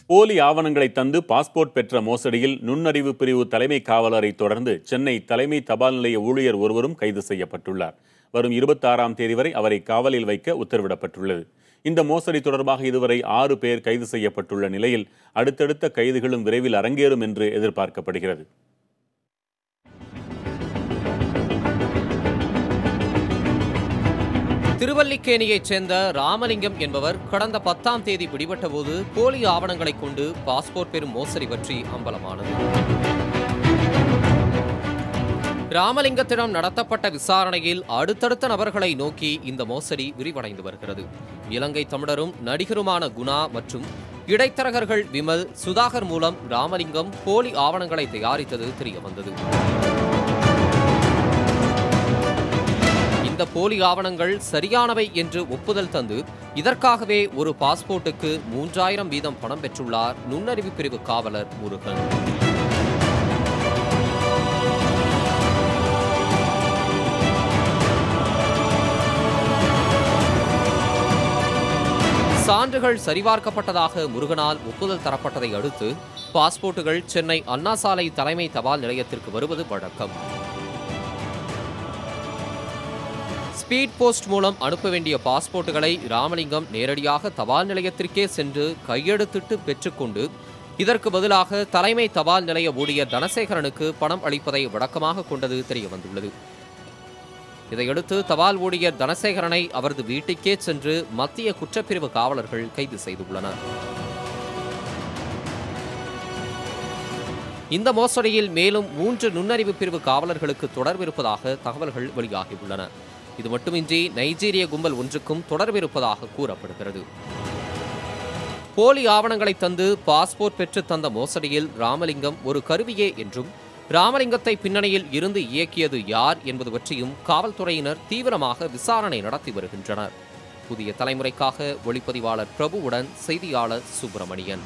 போலி ஆவணங்களை தந்து பாஸ்போர்ட் பெற்ற மோசடியில் நுண்ணறிவு பிரிவு தலைமை காவலரை தொடர்ந்து சென்னை தலைமை தபால் நிலைய ஊழியர் ஒருவரும் கைது செய்யப்பட்டுள்ளார். வரும் 26ஆம் தேதி வரை அவரை காவலில் வைக்க உத்தரவிடப்பட்டுள்ளது. இந்த மோசடி தொடர்பாக இதுவரை 6 பேர் கைது செய்யப்பட்டுள்ள நிலையில் அடுத்தடுத்த கைதுகளும் விரைவில் அரங்கேறும் என்று எதிர்பார்க்கப்படுகிறது. திருவல்லிக்கேணியைச் சேர்ந்த ராமலிங்கம் என்பவர் கடந்த 10ஆம் தேதி பிடிபட்ட போது போலி ஆவணங்களை கொண்டு பாஸ்போர்ட் பெறும் மோசடி பற்றி அம்பலமானது. ராமலிங்கத்திடம் நடத்தப்பட்ட விசாரணையில் அடுத்தடுத்த நபர்களை நோக்கி இந்த மோசடி விரிவடைந்து வருகிறது. இலங்கை தமிழரும் நடிகருமான குணா மற்றும் இடைத்தரகர்கள் விமல், சுதாகர் மூலம் ராமலிங்கம் போலி ஆவணங்களை தயாரித்தது தெரியவந்தது. இந்த போலி ஆவணங்கள் சரியானவை என்று ஒப்புதல் தந்து இதற்காகவே ஒரு பாஸ்போர்ட்டுக்கு 3000 வீதம் பணம் பெற்றுள்ளார் நுண்ணறிவு பிரிவு காவலர் முருகன். சான்றுகள் சரிபார்க்கப்பட்டதாக முருகனால் ஒப்புதல் தரப்பட்டதை அடுத்து பாஸ்போர்ட்டுகள் சென்னை அண்ணா சாலை தலைமை தபால் நிலையத்திற்கு வருவது வழக்கம். ஸ்பீட் போஸ்ட் மூலம் அனுப்ப வேண்டிய பாஸ்போர்ட்டுகளை ராமலிங்கம் நேரடியாக தபால் நிலையத்திற்கே சென்று கையெழுத்திட்டு பெற்றுக்கொண்டு இதற்கு பதிலாக தலைமை தபால் நிலைய ஊழியர் தனசேகரனுக்கு பணம் அளிப்பதை வழக்கமாக கொண்டது தெரியவந்துள்ளது. இதையடுத்து தபால் ஊழியர் தனசேகரனை அவரது வீட்டுக்கே சென்று மத்திய குற்றப்பிரிவு காவலர்கள் கைது செய்துள்ளனர். இந்த மோசடியில் மேலும் 3 நுண்ணறிவு பிரிவு காவலர்களுக்கு தொடர்பிருப்பதாக தகவல்கள் வெளியாகியுள்ளன. இது மட்டுமின்றி நைஜீரிய கும்பல் ஒன்றுக்கும் தொடர்பிருப்பதாக கூறப்படுகிறது. போலி ஆவணங்களை தந்து பாஸ்போர்ட் பெற்று தந்த மோசடியில் ராமலிங்கம் ஒரு கருவியே என்றும் ராமலிங்கத்தை பின்னணியில் இருந்து இயக்கியது யார் என்பது பற்றியும் காவல்துறையினர் தீவிரமாக விசாரணை நடத்தி வருகின்றனர். புதிய தலைமுறைக்காக ஒளிப்பதிவாளர் பிரபுவுடன் செய்தியாளர் சுப்பிரமணியன்.